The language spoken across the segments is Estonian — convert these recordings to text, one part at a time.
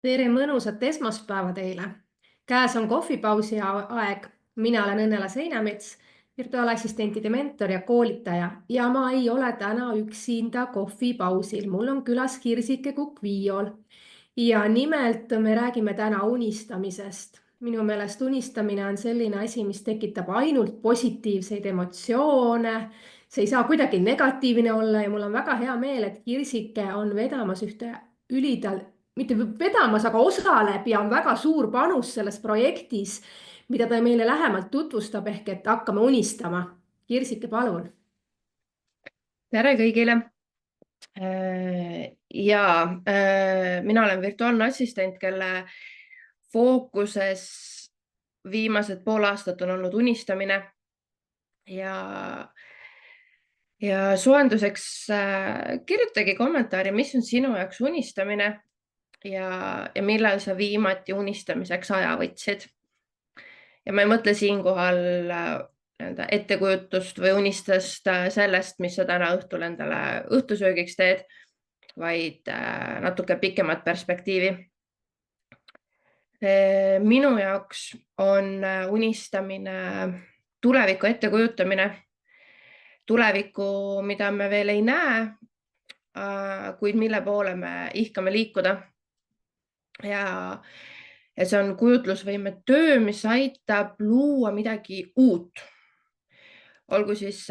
Tere mõnusat esmaspäeva teile. Käes on kohvipausi aeg. Mina olen Õnnela Seinamets, virtuaalassistentide mentor ja koolitaja ja ma ei ole täna üksinda kohvipausil. Mul on külas Kirsike Kukk-Viiol ja nimelt me räägime täna unistamisest. Minu meelest unistamine on selline asi, mis tekitab ainult positiivseid emotsioone. See ei saa kuidagi negatiivne olla ja mul on väga hea meel, et Kirsike on vedamas ühte mitte vedamas, aga osaleb ja on väga suur panus selles projektis, mida ta meile lähemalt tutvustab, ehk et hakkame unistama. Kirsike, palun. Tere kõigile. Mina olen virtuaalne assistent, kelle fookuses viimased pool aastat on olnud unistamine ja soojenduseks kirjutage kommentaari, mis on sinu jaoks unistamine ja millal sa viimati unistamiseks aja võtsid. Ja ma ei mõtle siinkohal ettekujutust või unistast sellest, mis sa täna õhtul endale õhtusöögiks teed, vaid natuke pikemat perspektiivi. Minu jaoks on unistamine tuleviku ettekujutamine, tulevikku, mida me veel ei näe, kuid mille poole me ihkame liikuda. Ja see on kujutlusvõime töö, mis aitab luua midagi uut. Olgu siis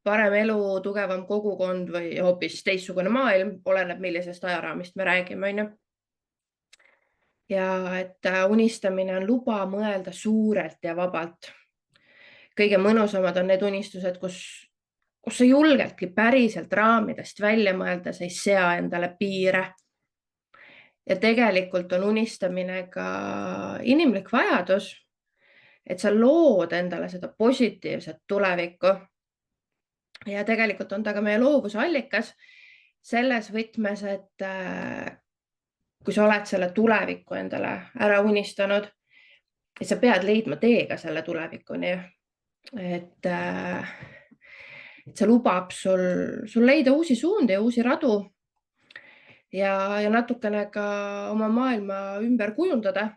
parem elu, tugevam kogukond või hoopis teistsugune maailm, oleneb millisest ajaraamist me räägime, on ju. Ja et unistamine on luba mõelda suurelt ja vabalt. Kõige mõnusamad on need unistused, kus sa julgeltki päriselt raamidest välja mõelda, sa ei sea endale piire. Ja tegelikult on unistamine ka inimlik vajadus, et sa lood endale seda positiivset tulevikku. Ja tegelikult on ta ka meie loovuse allikas selles võtmes, et kui sa oled selle tuleviku endale ära unistanud, et sa pead leidma teega selle tulevikuni, et see lubab sul leida uusi suundi ja uusi radu ja natukene ka oma maailma ümber kujundada,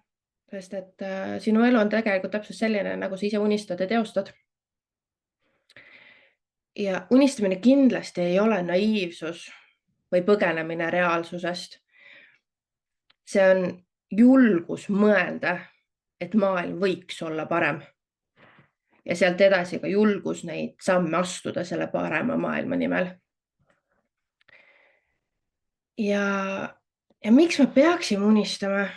sest et sinu elu on tegelikult täpselt selline, nagu sa ise unistad ja teostad. Ja unistamine kindlasti ei ole naiivsus või põgenemine reaalsusest. See on julgus mõelda, et maailm võiks olla parem. Ja sealt edasi ka julgus neid samme astuda selle parema maailma nimel. Ja miks me peaksime unistama?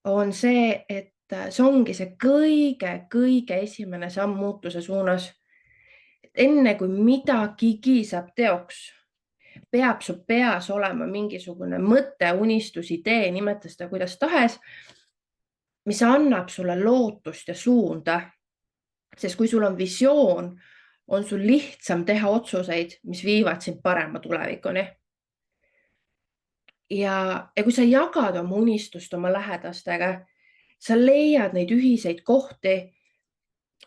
On see, et see ongi see kõige esimene samm muutuse suunas. Enne kui midagigi saab teoks, peab su peas olema mingisugune mõte, unistus, idee, nimeta seda kuidas tahes, mis annab sulle lootust ja suunda. Sest kui sul on visioon, on sul lihtsam teha otsuseid, mis viivad sind parema tulevikuni. Ja kui sa jagad oma unistust oma lähedastega, sa leiad neid ühiseid kohti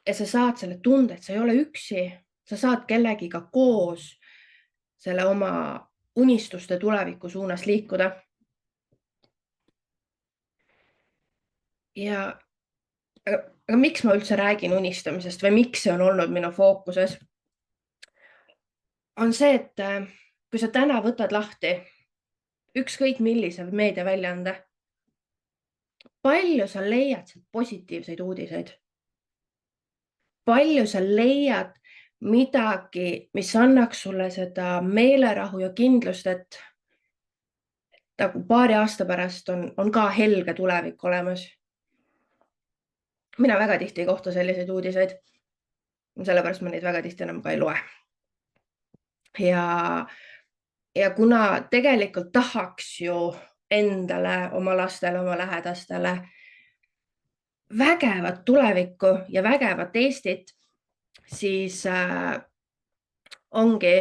ja sa saad selle tunde, et sa ei ole üksi, sa saad kellegiga koos selle oma unistuste tuleviku suunas liikuda. Aga miks ma üldse räägin unistamisest või miks see on olnud minu fookuses? On see, et kui sa täna võtad lahti ükskõik millise meediaväljaande, palju sa leiad sealt positiivseid uudiseid? Palju sa leiad midagi, mis annaks sulle seda meelerahu ja kindlust, et nagu paari aasta pärast on ka helge tulevik olemas. Mina väga tihti ei kohta selliseid uudiseid, sellepärast ma neid väga tihti enam ka ei loe. Ja kuna tegelikult tahaks ju endale, oma lastele, oma lähedastele vägevat tulevikku ja vägevat Eestit, siis ongi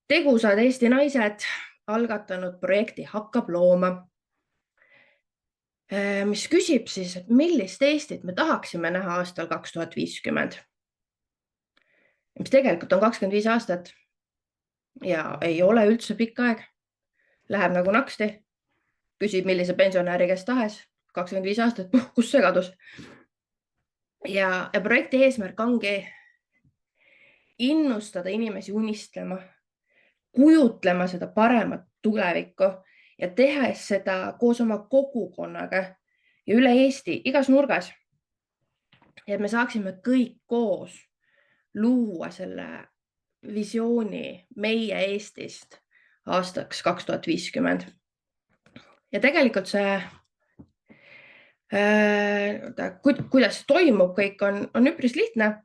tegusad Eesti naised algatanud projekti Hakkab looma, mis küsib siis, et millist Eestit me tahaksime näha aastal 2050. Mis tegelikult on 25 aastat ja ei ole üldse pikk aeg. läheb nagu naksti, küsib millise pensionäri kes tahes, 25 aastat, kus segadus. Ja projekti eesmärk ongi innustada inimesi unistama, kujutlema seda paremat tulevikku ja tehes seda koos oma kogukonnaga ja üle Eesti, igas nurgas. Et me saaksime kõik koos luua selle visiooni meie Eestist aastaks 2050. Ja tegelikult see, kuidas toimub kõik, on üpris lihtne.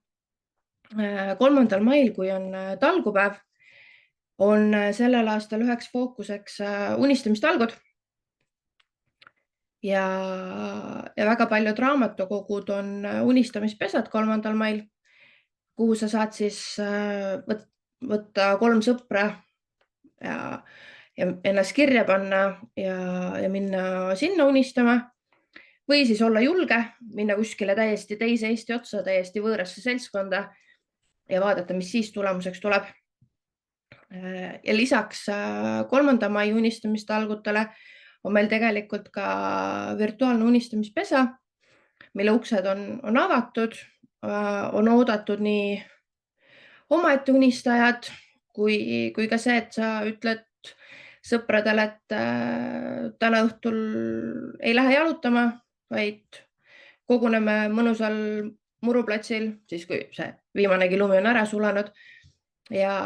3. mail, kui on talgupäev, on sellel aastal üheks fookuseks unistamistalgud. Ja väga paljud raamatukogud on unistamispesad 3. mail, kuhu sa saad siis võtta 3 sõpra ja ennast kirja panna ja minna sinna unistama. Või siis olla julge, minna kuskile täiesti teise Eesti otsa, täiesti võõrasse seltskonda ja vaadata, mis siis tulemuseks tuleb. Ja lisaks 3. mai unistamistalgutele on meil tegelikult ka virtuaalne unistamispesa, mille uksed on avatud, on oodatud nii omaette unistajad kui ka see, et sa ütled sõpradele, et täna õhtul ei lähe jalutama, vaid koguneme mõnusal muruplatsil, siis kui see viimanegi lumi on ära sulanud ja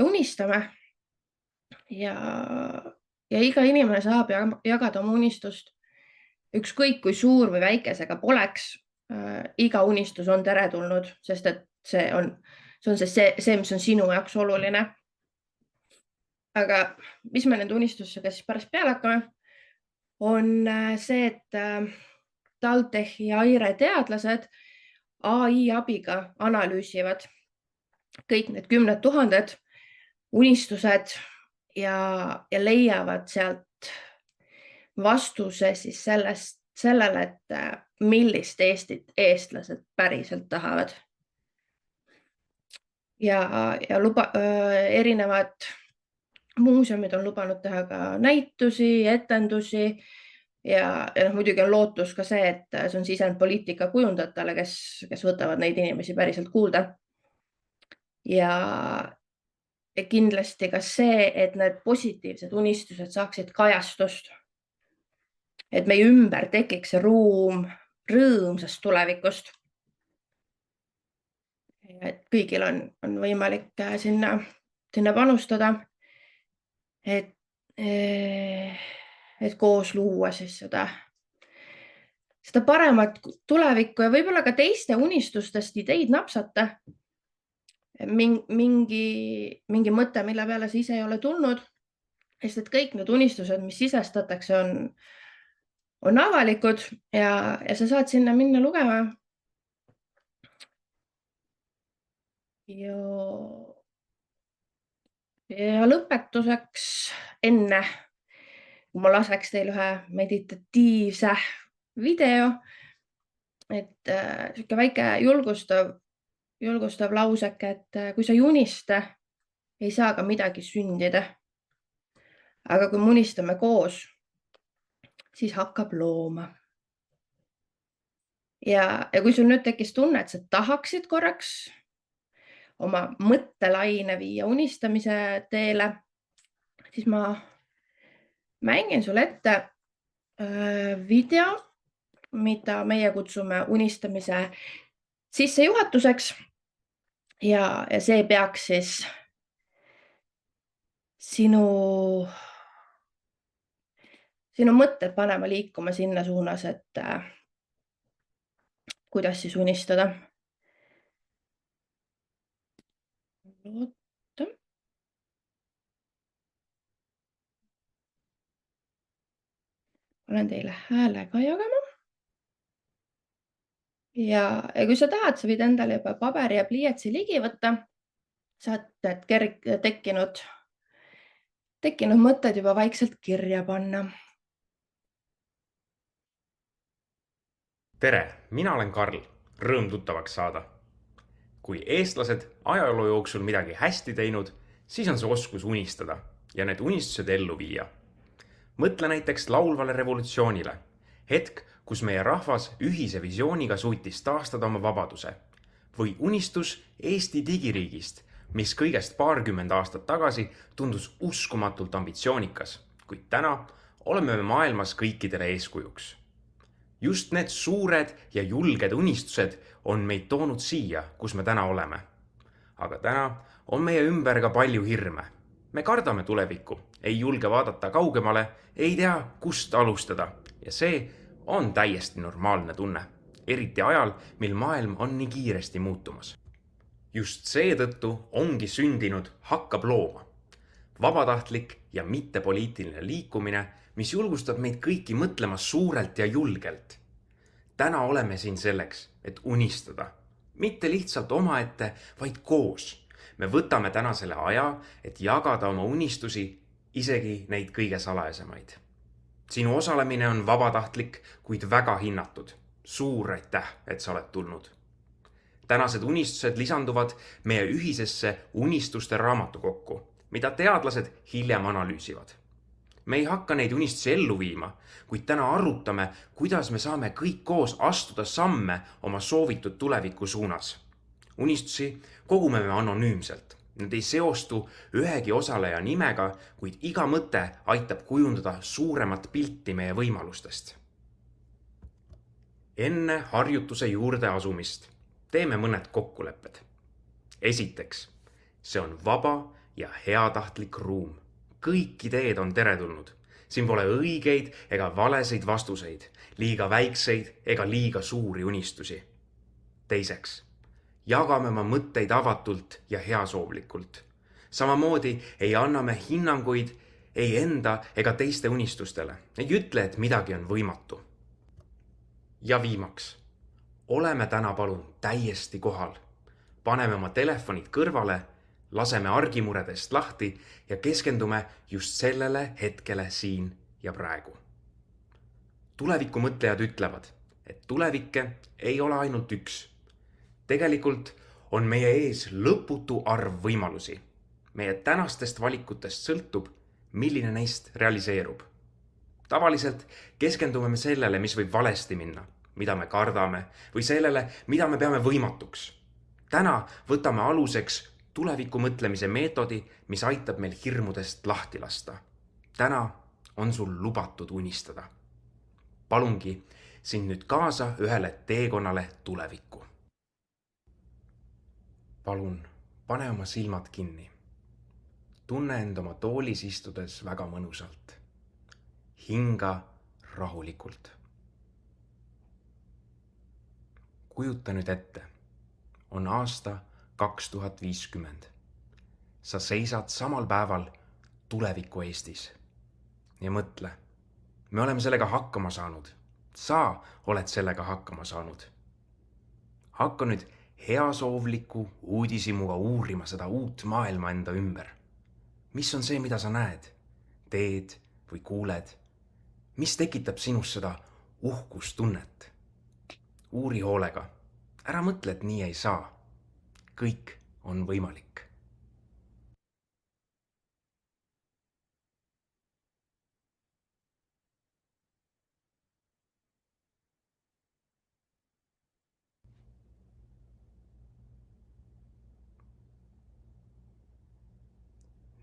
unistame. Ja iga inimene saab jagada oma unistust. Ükskõik kui suur või väike see ka poleks, iga unistus on teretulnud, sest et see on see, mis on sinu jaoks oluline. Aga mis me nende unistustega siis pärast peale hakkame, on see, et TalTechi ja Aire teadlased AI abiga analüüsivad kõik need 10 000 unistused ja leiavad sealt vastuse siis sellele, et millist Eestit eestlased päriselt tahavad. Ja erinevad muuseumid on lubanud teha ka näitusi, etendusi ja muidugi on lootus ka see, et see on sisend poliitika kujundajatele, kes võtavad neid inimesi päriselt kuulda. Ja kindlasti ka see, et need positiivsed unistused saaksid kajastust. Et meie ümber tekiks see ruum rõõmsast tulevikust. Et kõigil on võimalik sinna panustada, et koos luua siis seda paremat tulevikku ja võib-olla ka teiste unistustest ideid napsata. Mingi mõte, mille peale sa ise ei ole tulnud, sest et kõik need unistused, mis sisestatakse, on avalikud ja sa saad sinna minna lugema. Ja lõpetuseks enne, kui ma laseks teil ühe meditatiivse video, et siuke väike julgustav lauseke, et kui sa ei unista, ei saa ka midagi sündida. Aga kui me unistame koos, siis hakkab looma. Ja kui sul nüüd tekkis tunne, et sa tahaksid korraks oma mõttelaine viia unistamise teele, siis ma mängin sulle ette video, mida meie kutsume unistamise sissejuhatuseks ja see peaks siis sinu mõtted panema liikuma sinna suunas, et kuidas siis unistada. Loota. Olen teile hääle ka jagama. Ja kui sa tahad, sa võid endale juba paberi ja pliiatsi ligi võtta. Saad tekkinud mõtted juba vaikselt kirja panna. Tere, mina olen Karl, rõõm tuttavaks saada. Kui eestlased ajaloo jooksul midagi hästi teinud, siis on see oskus unistada ja need unistused ellu viia. mõtle näiteks laulvale revolutsioonile. Hetk, kus meie rahvas ühise visiooniga suutis taastada oma vabaduse. Või unistus Eesti digiriigist, mis kõigest paarkümmend aastat tagasi tundus uskumatult ambitsioonikas, kuid täna oleme me maailmas kõikidele eeskujuks. Just need suured ja julged unistused on meid toonud siia, kus me täna oleme. Aga täna on meie ümber ka palju hirme. Me kardame tulevikku, ei julge vaadata kaugemale, ei tea, kust alustada ja see on täiesti normaalne tunne, eriti ajal, mil maailm on nii kiiresti muutumas. Just seetõttu ongi sündinud Hakkab looma. Vabatahtlik ja mittepoliitiline liikumine, mis julgustab meid kõiki mõtlema suurelt ja julgelt. Täna oleme siin selleks, et unistada. Mitte lihtsalt omaette, vaid koos. Me võtame täna selle aja, et jagada oma unistusi, isegi neid kõige salajasemaid. Sinu osalemine on vabatahtlik, kuid väga hinnatud. Suur aitäh, et sa oled tulnud. Tänased unistused lisanduvad meie ühisesse unistuste raamatukokku, mida teadlased hiljem analüüsivad. Me ei hakka neid unistusi ellu viima, kuid täna arutame, kuidas me saame kõik koos astuda samme oma soovitud tuleviku suunas. Unistusi kogume me anonüümselt. Need ei seostu ühegi osaleja nimega, kuid iga mõte aitab kujundada suuremat pilti meie võimalustest. Enne harjutuse juurde asumist teeme mõned kokkulepped. Esiteks, see on vaba ja heatahtlik ruum. Kõik ideed on teretulnud. Siin pole õigeid ega valesid vastuseid, liiga väikseid ega liiga suuri unistusi. Teiseks, jagame oma mõtteid avatult ja heasoovlikult. Samamoodi ei anna me hinnanguid ei enda ega teiste unistustele. Ei ütle, et midagi on võimatu. Ja viimaks, oleme täna palun täiesti kohal. Paneme oma telefonid kõrvale, laseme argimuredest lahti ja keskendume just sellele hetkele siin ja praegu. Tulevikumõtlejad ütlevad, et tulevikke ei ole ainult üks. Tegelikult on meie ees lõputu arv võimalusi. Meie tänastest valikutest sõltub, milline neist realiseerub. Tavaliselt keskendume me sellele, mis võib valesti minna, mida me kardame, või sellele, mida me peame võimatuks. Täna võtame aluseks tulevikumõtlemise meetodi, mis aitab meil hirmudest lahti lasta. Täna on sul lubatud unistada. Palungi sind nüüd kaasa ühele teekonnale tulevikku. Palun, pane oma silmad kinni. Tunne end oma toolis istudes väga mõnusalt. Hinga rahulikult. Kujuta nüüd ette. On aasta 2050. Sa seisad samal päeval tuleviku Eestis. Ja mõtle, me oleme sellega hakkama saanud. Sa oled sellega hakkama saanud. Hakka nüüd heasoovliku uudishimuga uurima seda uut maailma enda ümber. Mis on see, mida sa näed, teed või kuuled? Mis tekitab sinus seda uhkustunnet? Uuri hoolega. Ära mõtle, et nii ei saa. Kõik on võimalik.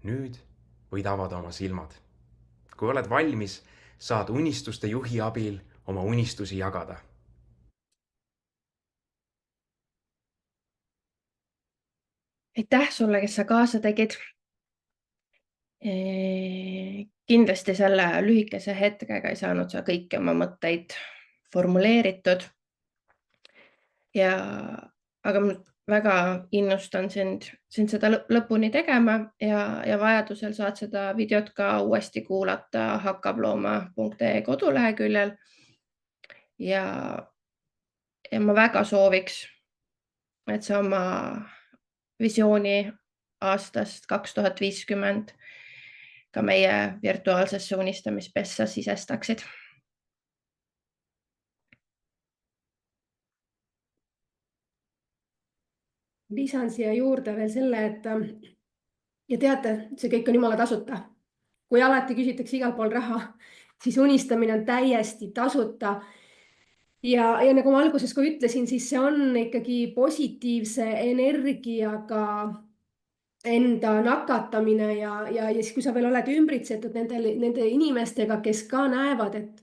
Nüüd võid avada oma silmad. Kui oled valmis, saad unistuste juhi abil oma unistusi jagada. Aitäh sulle, kes sa kaasa tegid. Kindlasti selle lühikese hetkega ei saanud sa kõiki oma mõtteid formuleeritud. Aga ma väga innustan sind seda lõpuni tegema ja vajadusel saad seda videot ka uuesti kuulata hakkablooma.ee koduleheküljel. Ja ma väga sooviks, et sa oma visiooni aastast 2050 ka meie virtuaalsesse unistamispessa sisestaksid. Lisan siia juurde veel selle, et ja teate, see kõik on jumala tasuta. kui alati küsitakse igal pool raha, siis unistamine on täiesti tasuta. Ja nagu ma alguses ka ütlesin, siis see on ikkagi positiivse energiaga enda nakatamine ja siis, kui sa veel oled ümbritsetud nende inimestega, kes ka näevad, et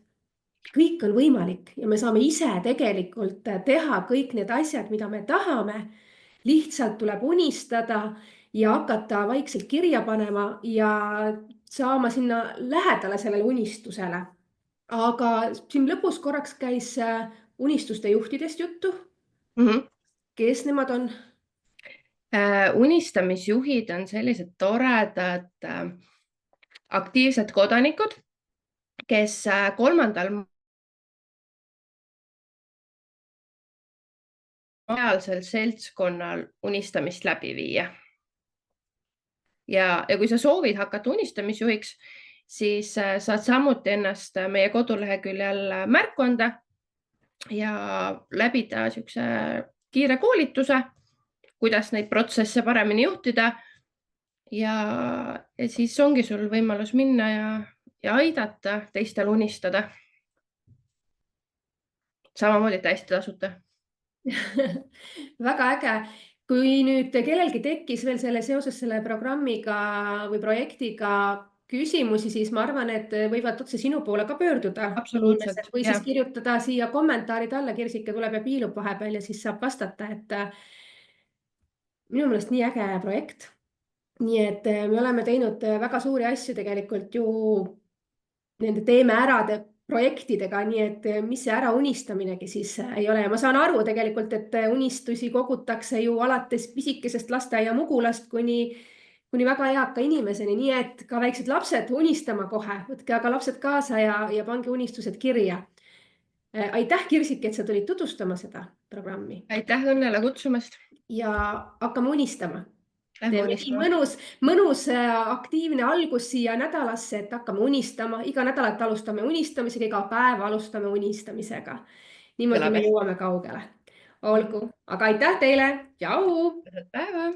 kõik on võimalik ja me saame ise tegelikult teha kõik need asjad, mida me tahame. Lihtsalt tuleb unistada ja hakata vaikselt kirja panema ja saama sinna lähedale sellele unistusele. Aga siin lõpus korraks käis unistuste juhtidest juttu. Kes nemad on? Unistamisjuhid on sellised toredad aktiivsed kodanikud, kes 3. reaalsel seltskonnal unistamist läbi viia. Ja kui sa soovid hakata unistamisjuhiks, siis saad samuti ennast meie koduleheküljel märku anda ja läbida niisuguse kiire koolituse, kuidas neid protsesse paremini juhtida. Ja siis ongi sul võimalus minna ja aidata teistel unistada. Samamoodi täiesti tasuta. Väga äge. Kui nüüd kellelgi tekkis veel seoses selle programmiga või projektiga küsimusi, siis ma arvan, et võivad otse sinu poole ka pöörduda. Absoluutselt. Või siis kirjutada siia kommentaarid alla, Kirsike tuleb ja piilub vahepeal ja siis saab vastata, et minu meelest nii äge projekt. Nii et me oleme teinud väga suuri asju tegelikult ju nende teeme ärade projektidega, nii et mis see ära unistaminegi siis ei ole. Ja ma saan aru tegelikult, et unistusi kogutakse ju alates pisikesest lasteaia mugulast kuni väga eaka inimeseni, nii et ka väiksed lapsed unistama kohe. Võtke aga lapsed kaasa ja pange unistused kirja. Aitäh, Kirsik, et sa tulid tutvustama seda programmi. Aitäh Õnnele kutsumast. Ja hakkame unistama. Mõnus aktiivne algus siia nädalasse, et hakkame unistama. Iga nädalat alustame unistamisega, iga päev alustame unistamisega. Niimoodi me jõuame kaugele. Olgu, aga aitäh teile. Tšau! Päeva!